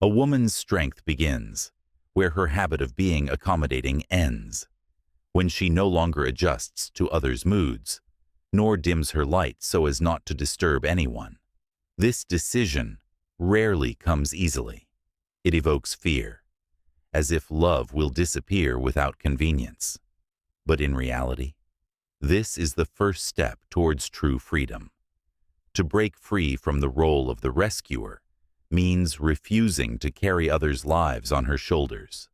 A woman's strength begins where her habit of being accommodating ends, when she no longer adjusts to others' moods, nor dims her light so as not to disturb anyone. This decision rarely comes easily. It evokes fear, as if love will disappear without convenience. But in reality, this is the first step towards true freedom. To break free from the role of the rescuer means refusing to carry others' lives on her shoulders,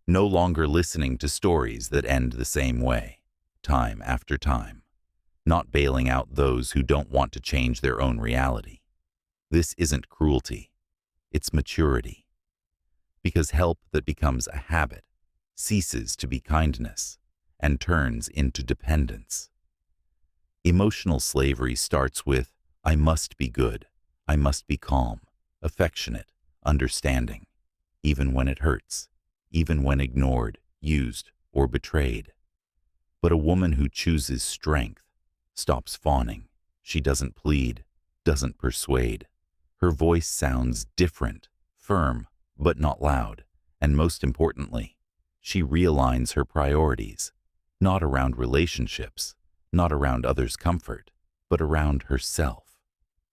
no longer listening to stories that end the same way, time after time, not bailing out those who don't want to change their own reality. This isn't cruelty, it's maturity. Because help that becomes a habit ceases to be kindness and turns into dependence. Emotional slavery starts with, I must be good, I must be calm, affectionate, understanding, even when it hurts, even when ignored, used, or betrayed. But a woman who chooses strength stops fawning. She doesn't plead, doesn't persuade. Her voice sounds different, firm, but not loud. And most importantly, she realigns her priorities, not around relationships, not around others' comfort, but around herself,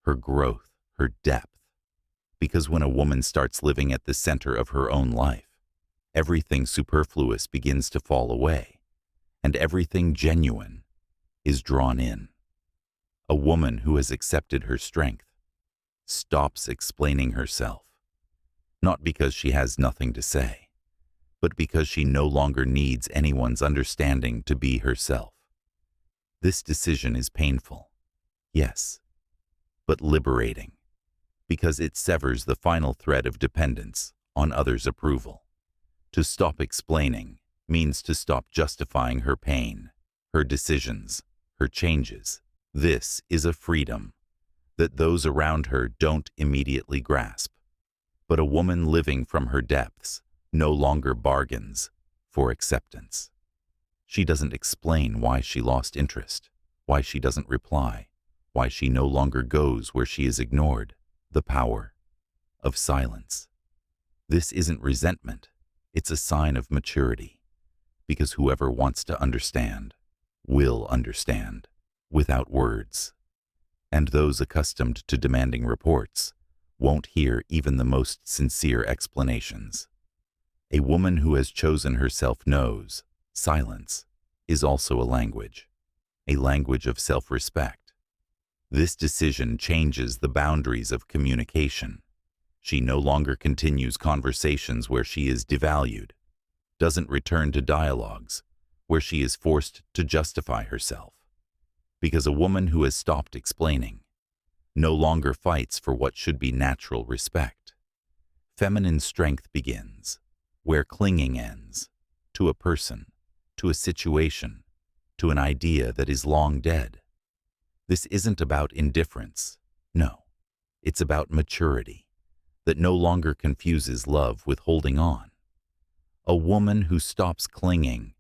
her growth, her depth. Because when a woman starts living at the center of her own life, everything superfluous begins to fall away, and everything genuine is drawn in. A woman who has accepted her strength stops explaining herself, not because she has nothing to say, but because she no longer needs anyone's understanding to be herself. This decision is painful, yes, but liberating, because it severs the final thread of dependence on others' approval. To stop explaining means to stop justifying her pain, her decisions, her changes. This is a freedom that those around her don't immediately grasp. But a woman living from her depths no longer bargains for acceptance. She doesn't explain why she lost interest, why she doesn't reply, why she no longer goes where she is ignored. The power of silence. This isn't resentment, it's a sign of maturity, because whoever wants to understand will understand without words. And those accustomed to demanding reports won't hear even the most sincere explanations. A woman who has chosen herself knows silence is also a language of self-respect. This decision changes the boundaries of communication. She no longer continues conversations where she is devalued, doesn't return to dialogues where she is forced to justify herself. Because a woman who has stopped explaining no longer fights for what should be natural respect. Feminine strength begins where clinging ends, to a person, to a situation, to an idea that is long dead. This isn't about indifference, no, it's about maturity that no longer confuses love with holding on. A woman who stops clinging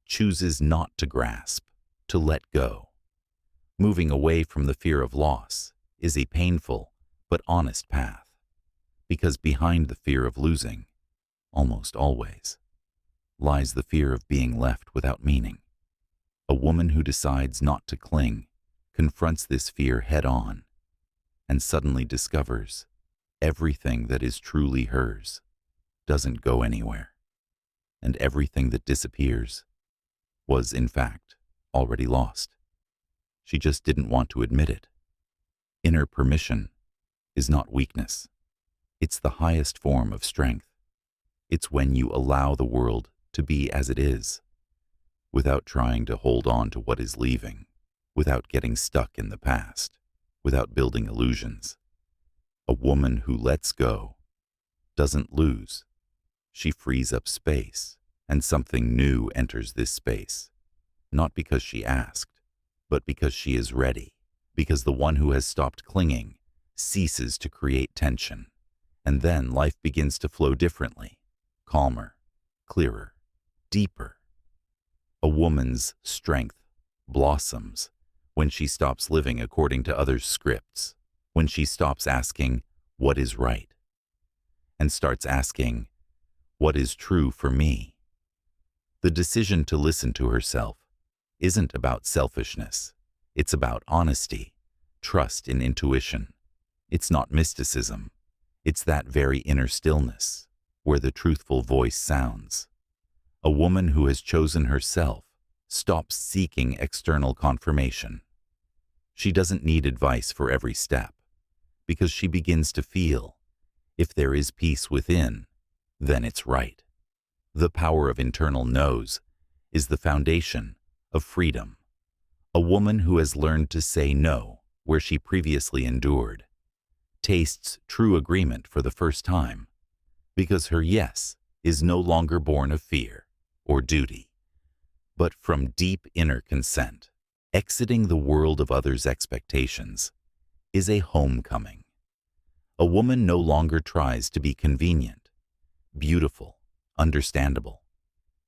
chooses not to grasp, to let go. Moving away from the fear of loss is a painful but honest path, because behind the fear of losing, almost always, lies the fear of being left without meaning. A woman who decides not to cling confronts this fear head-on and suddenly discovers everything that is truly hers doesn't go anywhere, and everything that disappears was, in fact, already lost. She just didn't want to admit it. Inner permission is not weakness. It's the highest form of strength. It's when you allow the world to be as it is, without trying to hold on to what is leaving, without getting stuck in the past, without building illusions. A woman who lets go doesn't lose. She frees up space, and something new enters this space, not because she asked, but because she is ready, because the one who has stopped clinging ceases to create tension, and then life begins to flow differently, calmer, clearer, deeper. A woman's strength blossoms when she stops living according to others' scripts, when she stops asking, what is right, and starts asking, "What is true for me?" The decision to listen to herself isn't about selfishness. It's about honesty, trust in intuition. It's not mysticism. It's that very inner stillness where the truthful voice sounds. A woman who has chosen herself stops seeking external confirmation. She doesn't need advice for every step, because she begins to feel, if there is peace within, then it's right. The power of internal no's is the foundation of freedom. A woman who has learned to say no where she previously endured tastes true agreement for the first time, because her yes is no longer born of fear or duty, but from deep inner consent. Exiting the world of others' expectations is a homecoming. A woman no longer tries to be convenient, beautiful, understandable.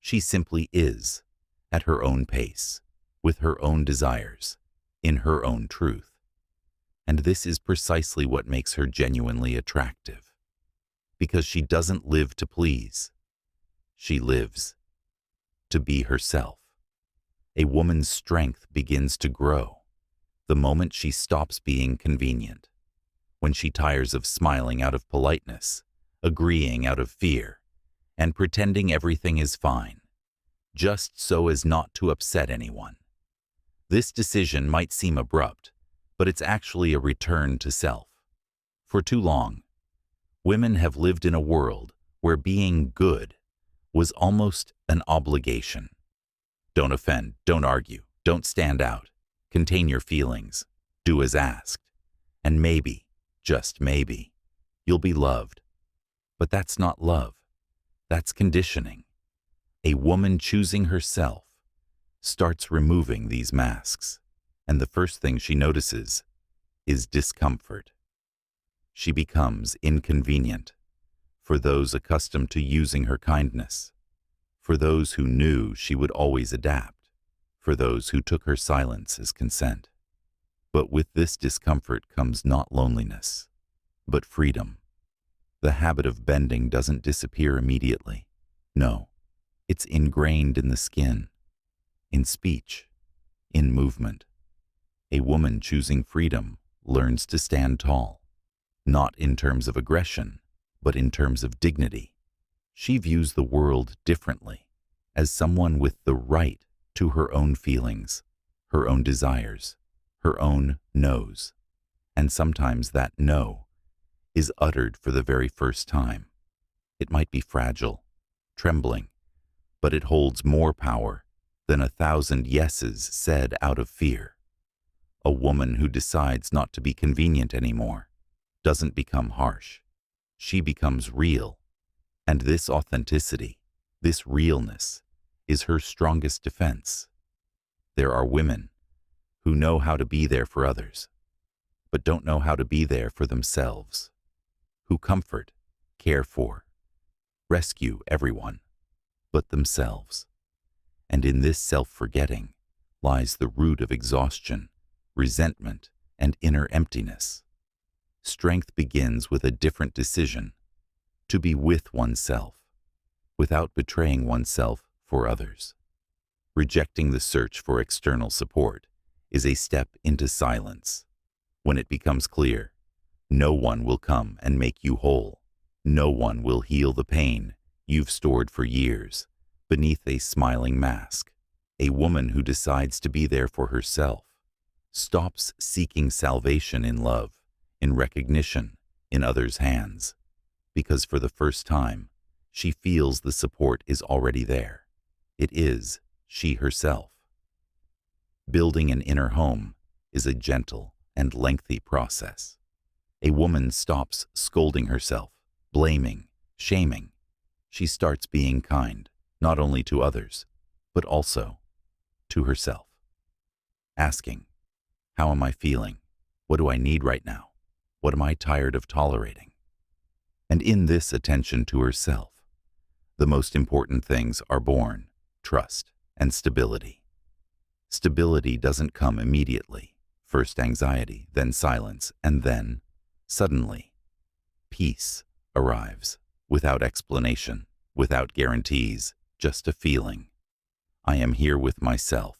She simply is, at her own pace, with her own desires, in her own truth. And this is precisely what makes her genuinely attractive, because she doesn't live to please. She lives to be herself. A woman's strength begins to grow the moment she stops being convenient, when she tires of smiling out of politeness, agreeing out of fear, and pretending everything is fine, just so as not to upset anyone. This decision might seem abrupt, but it's actually a return to self. For too long, women have lived in a world where being good was almost an obligation. Don't offend, don't argue, don't stand out, contain your feelings, do as asked, and maybe, just maybe, you'll be loved. But that's not love. That's conditioning. A woman choosing herself starts removing these masks, and the first thing she notices is discomfort. She becomes inconvenient for those accustomed to using her kindness, for those who knew she would always adapt, for those who took her silence as consent. But with this discomfort comes not loneliness, but freedom. The habit of bending doesn't disappear immediately. No, it's ingrained in the skin, in speech, in movement. A woman choosing freedom learns to stand tall, not in terms of aggression, but in terms of dignity. She views the world differently, as someone with the right to her own feelings, her own desires, her own no's. And sometimes that no is uttered for the very first time. It might be fragile, trembling, but it holds more power than 1,000 yeses said out of fear. A woman who decides not to be convenient anymore doesn't become harsh. She becomes real. And this authenticity, this realness, is her strongest defense. There are women who know how to be there for others, but don't know how to be there for themselves, who comfort, care for, rescue everyone but themselves. And in this self-forgetting lies the root of exhaustion, resentment, and inner emptiness. Strength begins with a different decision, to be with oneself, without betraying oneself for others. Rejecting the search for external support is a step into silence. When it becomes clear, no one will come and make you whole. No one will heal the pain you've stored for years beneath a smiling mask. A woman who decides to be there for herself stops seeking salvation in love, in recognition, in others' hands, because for the first time, she feels the support is already there. It is she herself. Building an inner home is a gentle and lengthy process. A woman stops scolding herself, blaming, shaming. She starts being kind, not only to others, but also to herself. Asking, how am I feeling? What do I need right now? What am I tired of tolerating? And in this attention to herself, the most important things are born: trust and stability. Stability doesn't come immediately. First anxiety, then silence, and then, suddenly, peace arrives, without explanation, without guarantees, just a feeling. I am here with myself,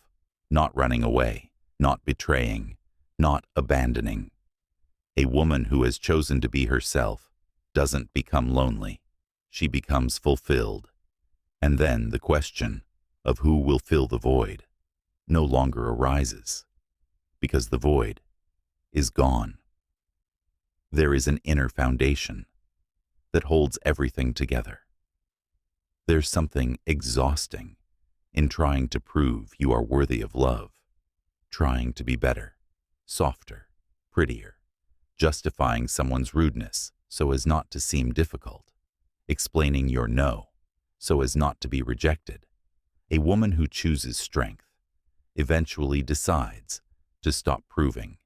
not running away, not betraying, not abandoning. A woman who has chosen to be herself doesn't become lonely. She becomes fulfilled. And then the question of who will fill the void no longer arises, because the void is gone. There is an inner foundation that holds everything together. There's something exhausting in trying to prove you are worthy of love, trying to be better, softer, prettier, justifying someone's rudeness so as not to seem difficult, explaining your no so as not to be rejected. A woman who chooses strength eventually decides to stop proving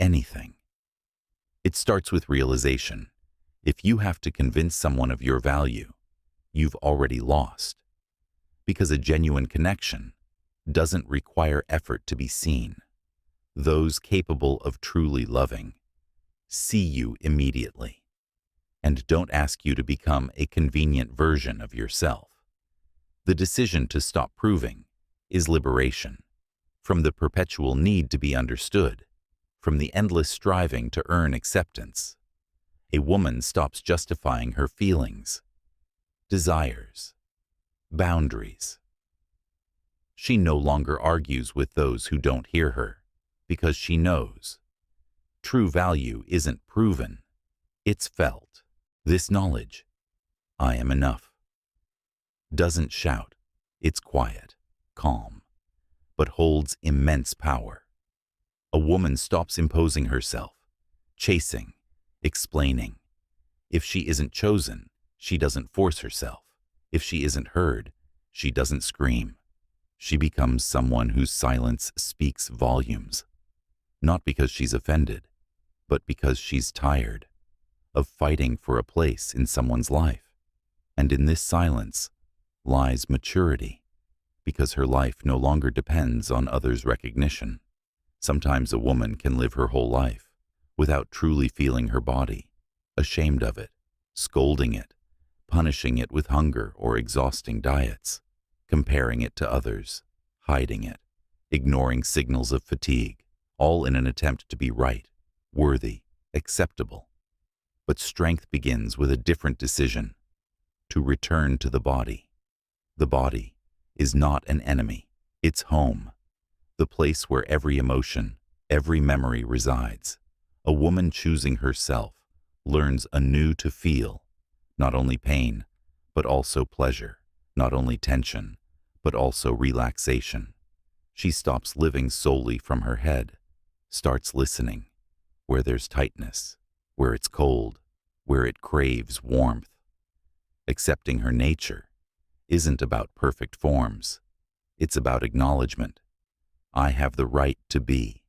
anything. It starts with realization. If you have to convince someone of your value, you've already lost. Because a genuine connection doesn't require effort to be seen. Those capable of truly loving see you immediately and don't ask you to become a convenient version of yourself. The decision to stop proving is liberation from the perpetual need to be understood, from the endless striving to earn acceptance. A woman stops justifying her feelings, desires, boundaries. She no longer argues with those who don't hear her, because she knows true value isn't proven, it's felt. This knowledge, I am enough, doesn't shout. It's quiet, calm, but holds immense power. A woman stops imposing herself, chasing, explaining. If she isn't chosen, she doesn't force herself. If she isn't heard, she doesn't scream. She becomes someone whose silence speaks volumes, not because she's offended, but because she's tired of fighting for a place in someone's life. And in this silence lies maturity, because her life no longer depends on others' recognition. Sometimes a woman can live her whole life without truly feeling her body, ashamed of it, scolding it, punishing it with hunger or exhausting diets, comparing it to others, hiding it, ignoring signals of fatigue, all in an attempt to be right, worthy, acceptable. But strength begins with a different decision: to return to the body. The body is not an enemy, it's home, the place where every emotion, every memory resides. A woman choosing herself learns anew to feel not only pain, but also pleasure, not only tension, but also relaxation. She stops living solely from her head, starts listening where there's tightness, where it's cold, where it craves warmth. Accepting her nature isn't about perfect forms. It's about acknowledgement. I have the right to be,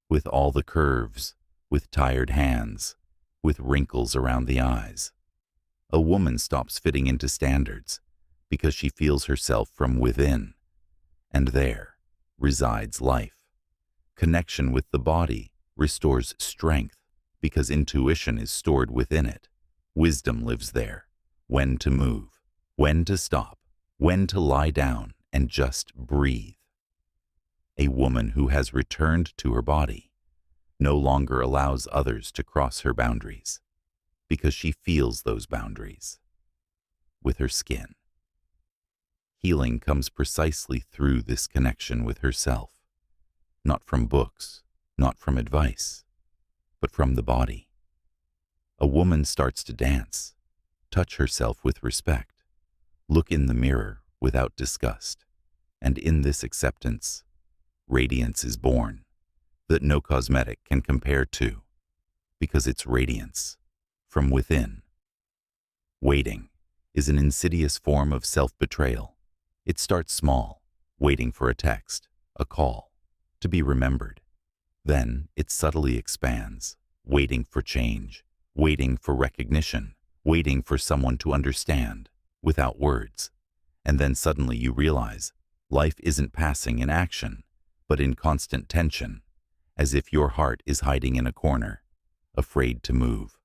with all the curves, with tired hands, with wrinkles around the eyes. A woman stops fitting into standards because she feels herself from within, and there resides life. Connection with the body restores strength because intuition is stored within it. Wisdom lives there. When to move, when to stop, when to lie down and just breathe. A woman who has returned to her body no longer allows others to cross her boundaries because she feels those boundaries with her skin. Healing comes precisely through this connection with herself, not from books, not from advice, but from the body. A woman starts to dance, touch herself with respect, look in the mirror without disgust, and in this acceptance, radiance is born that no cosmetic can compare to, because it's radiance from within. Waiting is an insidious form of self-betrayal. It starts small, waiting for a text, a call, to be remembered. Then it subtly expands, waiting for change, waiting for recognition, waiting for someone to understand without words. And then suddenly you realize life isn't passing in action, but in constant tension, as if your heart is hiding in a corner, afraid to move.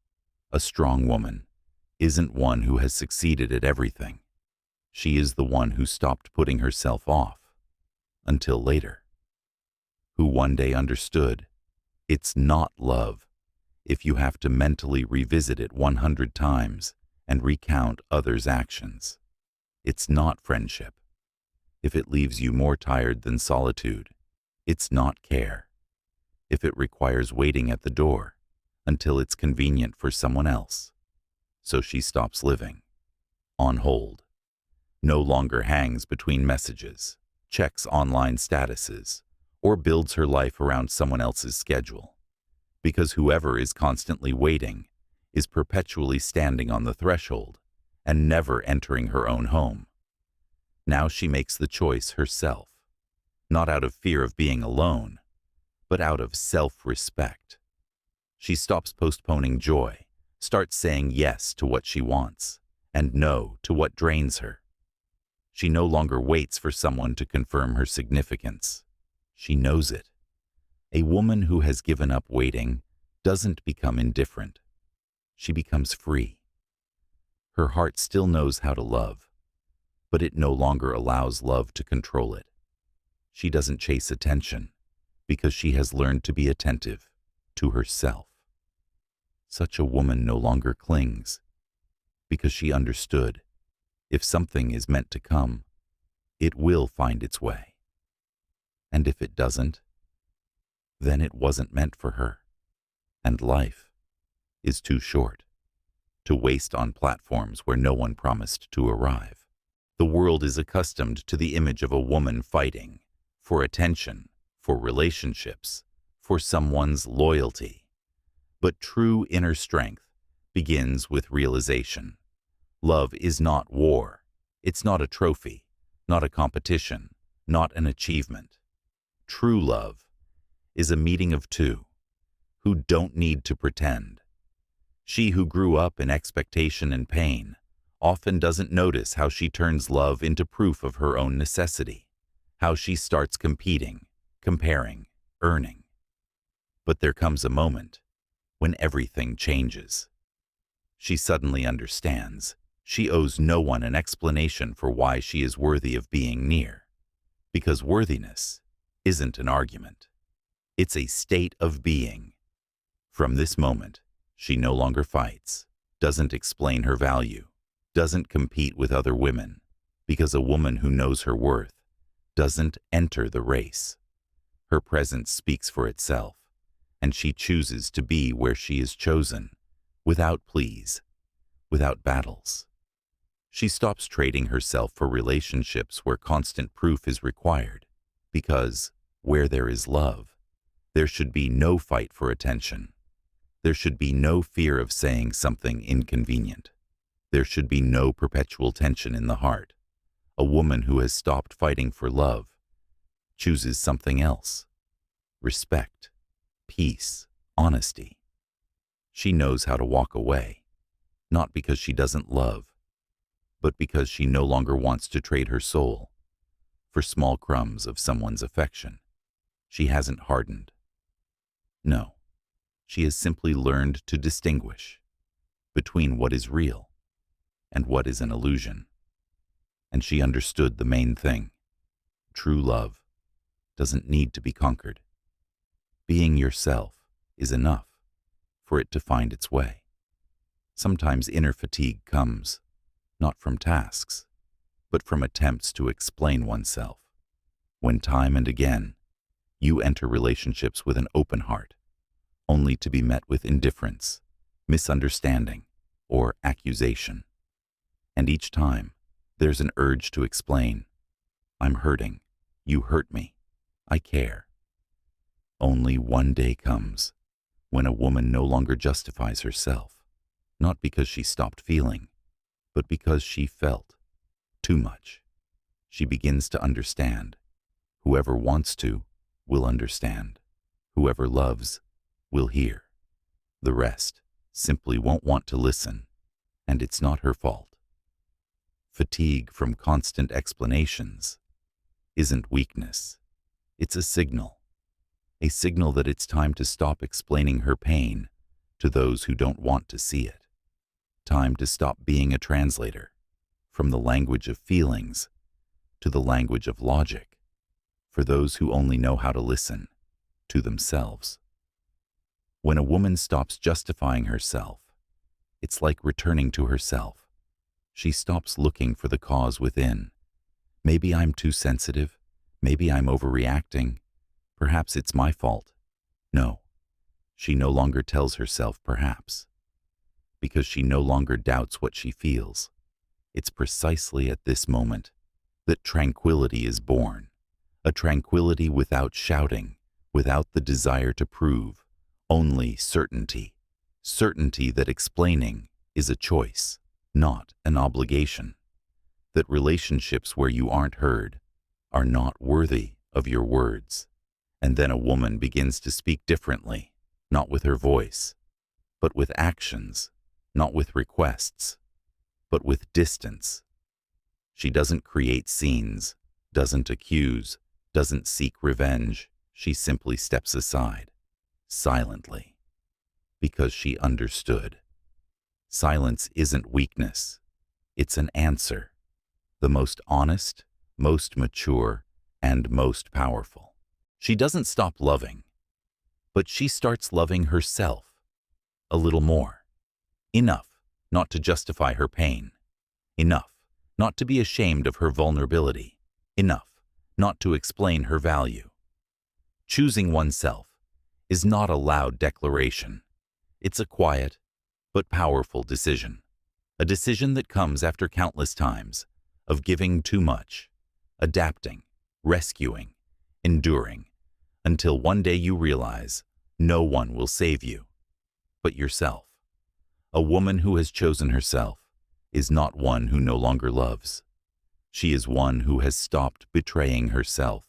A strong woman isn't one who has succeeded at everything. She is the one who stopped putting herself off until later, who one day understood it's not love if you have to mentally revisit it 100 times and recount others' actions. It's not friendship if it leaves you more tired than solitude. It's not care if it requires waiting at the door until it's convenient for someone else. So she stops living on hold, no longer hangs between messages, checks online statuses, or builds her life around someone else's schedule. Because whoever is constantly waiting is perpetually standing on the threshold and never entering her own home. Now she makes the choice herself, not out of fear of being alone, but out of self-respect. She stops postponing joy, starts saying yes to what she wants, and no to what drains her. She no longer waits for someone to confirm her significance. She knows it. A woman who has given up waiting doesn't become indifferent. She becomes free. Her heart still knows how to love, but it no longer allows love to control it. She doesn't chase attention because she has learned to be attentive to herself. Such a woman no longer clings because she understood if something is meant to come, it will find its way. And if it doesn't, then it wasn't meant for her. And life is too short to waste on platforms where no one promised to arrive. The world is accustomed to the image of a woman fighting for attention, for relationships, for someone's loyalty. But true inner strength begins with realization. Love is not war. It's not a trophy, not a competition, not an achievement. True love is a meeting of two who don't need to pretend. She who grew up in expectation and pain often doesn't notice how she turns love into proof of her own necessity, how she starts competing, comparing, earning. But there comes a moment when everything changes. She suddenly understands she owes no one an explanation for why she is worthy of being near, because worthiness isn't an argument. It's a state of being. From this moment, she no longer fights, doesn't explain her value, doesn't compete with other women, because a woman who knows her worth doesn't enter the race. Her presence speaks for itself, and she chooses to be where she is chosen, without pleas, without battles. She stops trading herself for relationships where constant proof is required, because where there is love, there should be no fight for attention. There should be no fear of saying something inconvenient. There should be no perpetual tension in the heart. A woman who has stopped fighting for love chooses something else: respect, peace, honesty. She knows how to walk away, not because she doesn't love, but because she no longer wants to trade her soul for small crumbs of someone's affection. She hasn't hardened. No, she has simply learned to distinguish between what is real and what is an illusion. And she understood the main thing. True love doesn't need to be conquered. Being yourself is enough for it to find its way. Sometimes inner fatigue comes not from tasks, but from attempts to explain oneself. When time and again you enter relationships with an open heart, only to be met with indifference, misunderstanding, or accusation. And each time, there's an urge to explain. I'm hurting. You hurt me. I care. Only one day comes when a woman no longer justifies herself, not because she stopped feeling, but because she felt too much. She begins to understand. Whoever wants to will understand. Whoever loves will hear. The rest simply won't want to listen, and it's not her fault. Fatigue from constant explanations isn't weakness. It's a signal that it's time to stop explaining her pain to those who don't want to see it. Time to stop being a translator, from the language of feelings to the language of logic, for those who only know how to listen to themselves. When a woman stops justifying herself, it's like returning to herself. She stops looking for the cause within. Maybe I'm too sensitive. Maybe I'm overreacting. Perhaps it's my fault. No, she no longer tells herself perhaps, because she no longer doubts what she feels. It's precisely at this moment that tranquility is born, a tranquility without shouting, without the desire to prove, only certainty. Certainty that explaining is a choice, not an obligation. That relationships where you aren't heard are not worthy of your words. And then a woman begins to speak differently, not with her voice, but with actions, not with requests, but with distance. She doesn't create scenes, doesn't accuse, doesn't seek revenge. She simply steps aside, silently, because she understood. Silence isn't weakness. It's an answer, the most honest, most mature, and most powerful. She doesn't stop loving, but she starts loving herself a little more. Enough not to justify her pain. Enough not to be ashamed of her vulnerability. Enough not to explain her value. Choosing oneself is not a loud declaration. It's a quiet but powerful decision. A decision that comes after countless times of giving too much, adapting, rescuing, enduring, until one day you realize no one will save you but yourself. A woman who has chosen herself is not one who no longer loves. She is one who has stopped betraying herself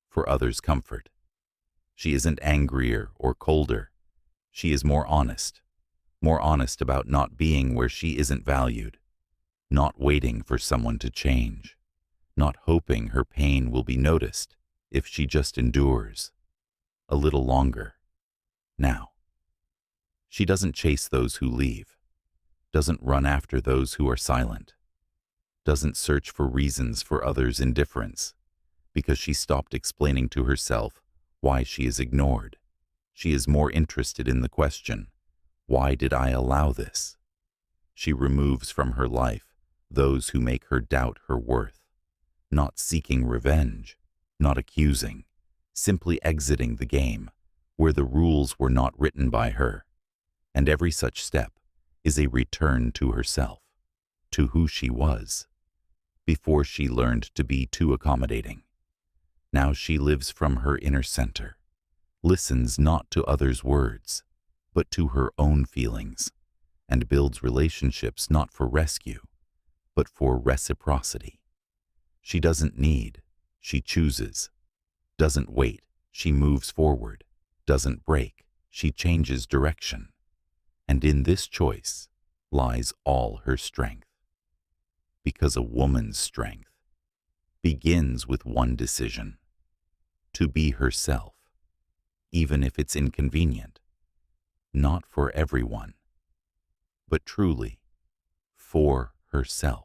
for others' comfort. She isn't angrier or colder. She is more honest about not being where she isn't valued, not waiting for someone to change, not hoping her pain will be noticed if she just endures a little longer. Now, she doesn't chase those who leave, doesn't run after those who are silent, doesn't search for reasons for others' indifference, because she stopped explaining to herself why she is ignored. She is more interested in the question, why did I allow this? She removes from her life those who make her doubt her worth, not seeking revenge, not accusing, simply exiting the game where the rules were not written by her. And every such step is a return to herself, to who she was, before she learned to be too accommodating. Now she lives from her inner center, listens not to others' words, but to her own feelings, and builds relationships not for rescue, but for reciprocity. She doesn't need, she chooses. Doesn't wait, she moves forward. Doesn't break, she changes direction. And in this choice lies all her strength. Because a woman's strength begins with one decision: to be herself, even if it's inconvenient, not for everyone, but truly for herself.